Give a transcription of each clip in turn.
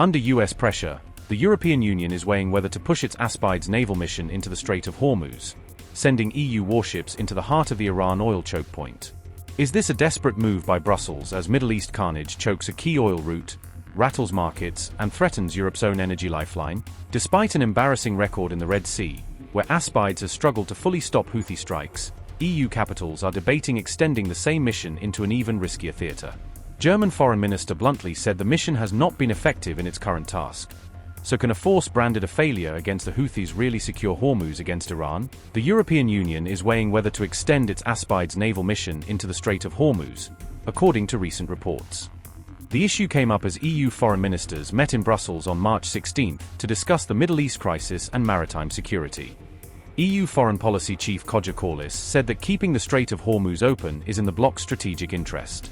Under US pressure, the European Union is weighing whether to push its Aspides naval mission into the Strait of Hormuz, sending EU warships into the heart of the Iran oil choke point. Is this a desperate move by Brussels as Middle East carnage chokes a key oil route, rattles markets, and threatens Europe's own energy lifeline? Despite an embarrassing record in the Red Sea, where Aspides has struggled to fully stop Houthi strikes, EU capitals are debating extending the same mission into an even riskier theater. German Foreign Minister bluntly said the mission has not been effective in its current task. So can a force branded a failure against the Houthis really secure Hormuz against Iran? The European Union is weighing whether to extend its Aspides naval mission into the Strait of Hormuz, according to recent reports. The issue came up as EU foreign ministers met in Brussels on March 16 to discuss the Middle East crisis and maritime security. EU Foreign Policy Chief Kaja Kallas said that keeping the Strait of Hormuz open is in the bloc's strategic interest.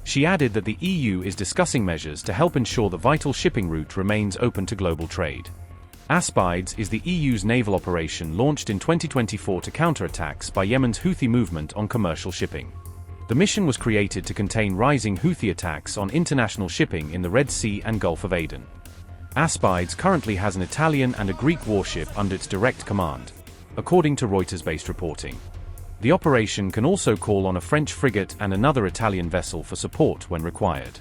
She added that the EU is discussing measures to help ensure the vital shipping route remains open to global trade. Aspides is the EU's naval operation launched in 2024 to counter attacks by Yemen's Houthi movement on commercial shipping. The mission was created to contain rising Houthi attacks on international shipping in the Red Sea and Gulf of Aden. Aspides currently has an Italian and a Greek warship under its direct command, according to Reuters-based reporting. The operation can also call on a French frigate and another Italian vessel for support when required.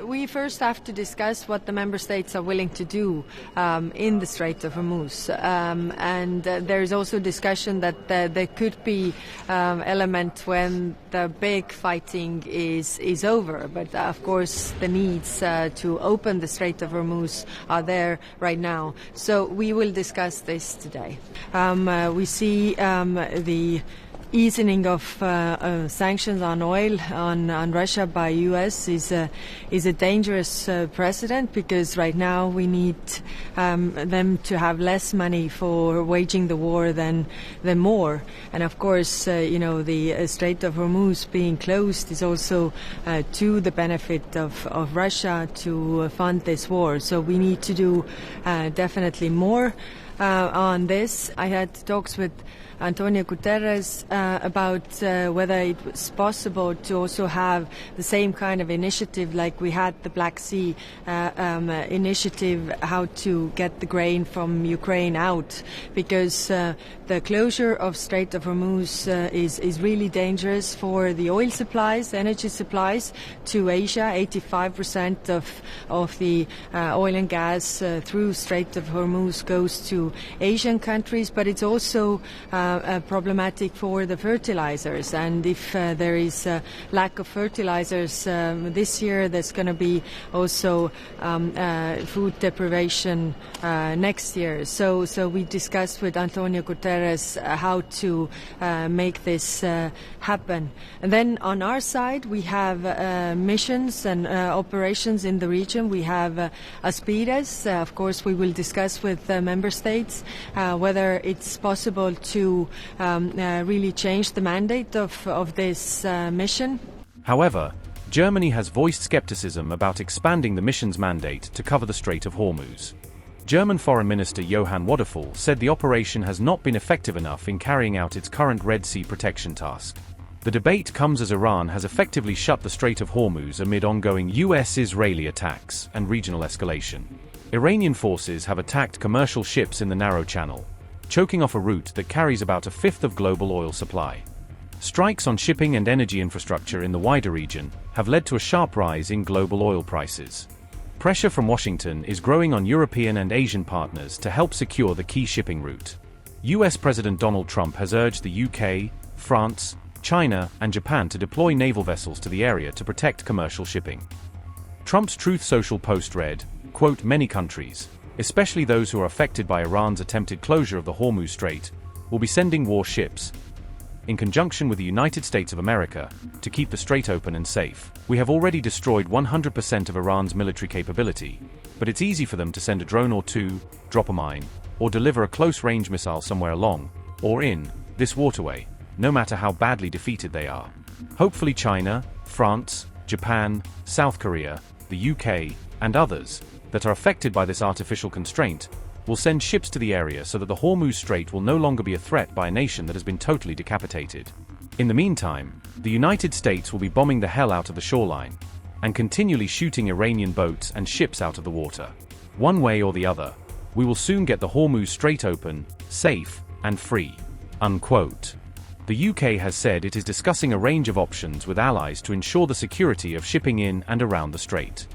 We first have to discuss what the member states are willing to do in the Strait of Hormuz. And there is also discussion that there could be element when the big fighting is over. But of course the needs to open the Strait of Hormuz are there right now. So we will discuss this today. We see the easing of sanctions on oil on Russia by US is a dangerous precedent, because right now we need them to have less money for waging the war than more. And of course, the Strait of Hormuz being closed is also to the benefit of Russia to fund this war. So we need to do definitely more on this. I had talks with Antonio Guterres about whether it was possible to also have the same kind of initiative like we had the Black Sea initiative, how to get the grain from Ukraine out, because the closure of Strait of Hormuz is really dangerous for the oil supplies, energy supplies to Asia. 85% of the oil and gas through Strait of Hormuz goes to Asian countries, but it's also problematic for the fertilizers. And if there is a lack of fertilizers this year, there's going to be also food deprivation next year. So we discussed with Antonio Guterres how to make this happen. And then on our side, we have missions and operations in the region. We have Aspides. Of course, we will discuss with member states whether it's possible to really change the mandate of this mission. However, Germany has voiced skepticism about expanding the mission's mandate to cover the Strait of Hormuz. German Foreign Minister Johann Wadephul said the operation has not been effective enough in carrying out its current Red Sea protection task. The debate comes as Iran has effectively shut the Strait of Hormuz amid ongoing US-Israeli attacks and regional escalation. Iranian forces have attacked commercial ships in the narrow channel, choking off a route that carries about a fifth of global oil supply. Strikes on shipping and energy infrastructure in the wider region have led to a sharp rise in global oil prices. Pressure from Washington is growing on European and Asian partners to help secure the key shipping route. US President Donald Trump has urged the UK, France, China, and Japan to deploy naval vessels to the area to protect commercial shipping. Trump's Truth Social post read, quote, "Many countries, especially those who are affected by Iran's attempted closure of the Hormuz Strait, will be sending warships, in conjunction with the United States of America, to keep the strait open and safe. We have already destroyed 100% of Iran's military capability, but it's easy for them to send a drone or two, drop a mine, or deliver a close-range missile somewhere along, or in, this waterway, no matter how badly defeated they are. Hopefully China, France, Japan, South Korea, the UK, and others that are affected by this artificial constraint will send ships to the area so that the Hormuz Strait will no longer be a threat by a nation that has been totally decapitated. In the meantime, the United States will be bombing the hell out of the shoreline and continually shooting Iranian boats and ships out of the water. One way or the other, we will soon get the Hormuz Strait open, safe, and free." Unquote. The UK has said it is discussing a range of options with allies to ensure the security of shipping in and around the strait.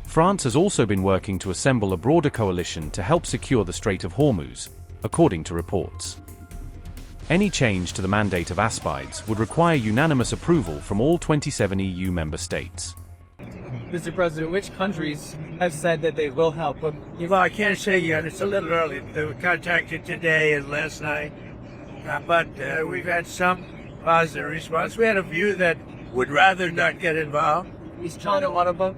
France has also been working to assemble a broader coalition to help secure the Strait of Hormuz, according to reports. Any change to the mandate of Aspides would require unanimous approval from all 27 EU member states. Mr. President, which countries have said that they will help? Well, I can't say yet. It's a little early. They were contacted today and last night. But we've had some positive response. We had a few that would rather not get involved. Is China one of them?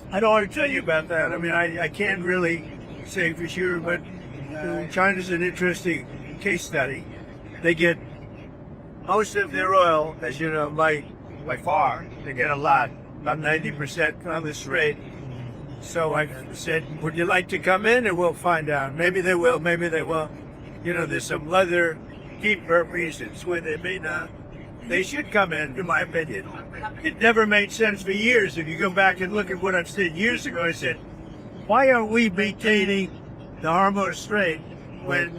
I don't want to tell you about that. I mean, I can't really say for sure, but China's an interesting case study. They get most of their oil, as you know, by far. They get a lot, about 90% on the strait. So I said, would you like to come in and we'll find out. Maybe they will, maybe they won't. You know, there's some other deeper reasons why they may not. They should come in my opinion. It never made sense for years. If you go back and look at what I've said years ago, I said, why are we maintaining the Hormuz Strait when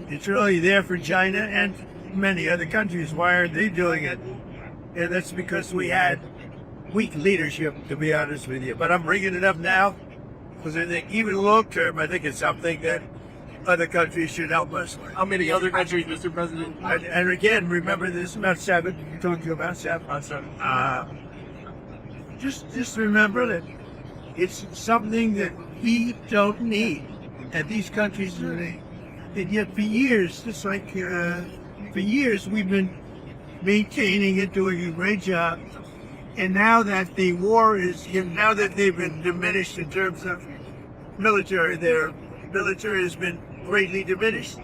it's really there for China and many other countries? Why aren't they doing it? And that's because we had weak leadership, to be honest with you. But I'm bringing it up now because I think even long term, I think it's something that other countries should help us with. How many other countries, Mr. President? And again, remember this about 7. I'm talking about 7. Just remember that it's something that we don't need, and these countries do need. And yet, for years, just like for years, we've been maintaining it, doing a great job. And now that the war is, now that they've been diminished in terms of military, their military has been greatly diminished.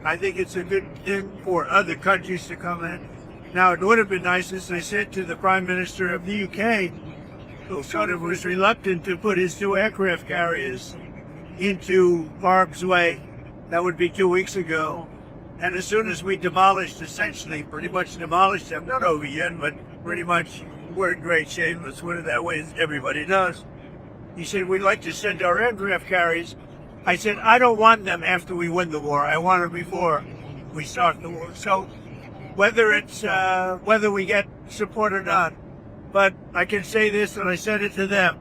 I think it's a good thing for other countries to come in. Now, it would have been nice, as I said to the Prime Minister of the UK, who sort of was reluctant to put his 2 aircraft carriers into harm's way. That would be 2 weeks ago. And as soon as we demolished, essentially, pretty much demolished them, not over yet, but pretty much we're in great shape. Let's put it that way, as everybody does. He said, we'd like to send our aircraft carriers. I said, I don't want them after we win the war. I want them before we start the war. So whether it's whether we get support or not, but I can say this, and I said it to them,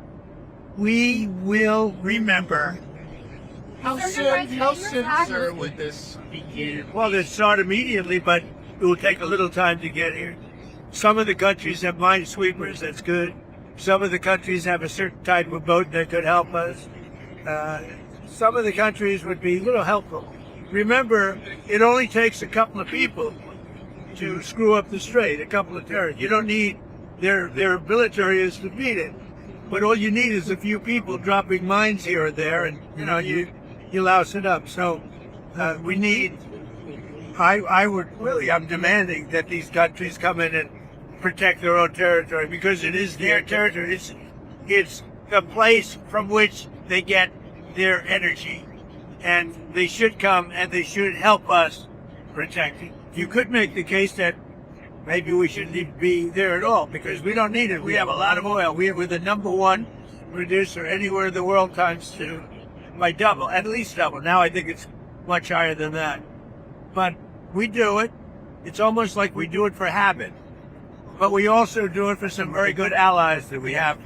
we will remember. How soon would this begin? Well, it start immediately, but it will take a little time to get here. Some of the countries have minesweepers, that's good. Some of the countries have a certain type of boat that could help us. Some of the countries would be a little helpful. Remember, it only takes a couple of people to screw up the strait, a couple of terrorists. You don't need their military is defeated, but all you need is a few people dropping mines here or there, and you louse it up. So we need. I'm demanding that these countries come in and protect their own territory, because it is their territory. It's the place from which they get their energy, and they should come and they should help us protect it. You could make the case that maybe we shouldn't even be there at all, because we don't need it. We have a lot of oil. We're the #1 producer anywhere in the world, ×2, by double, at least double. Now I think it's much higher than that. But we do it. It's almost like we do it for habit. But we also do it for some very good allies that we have.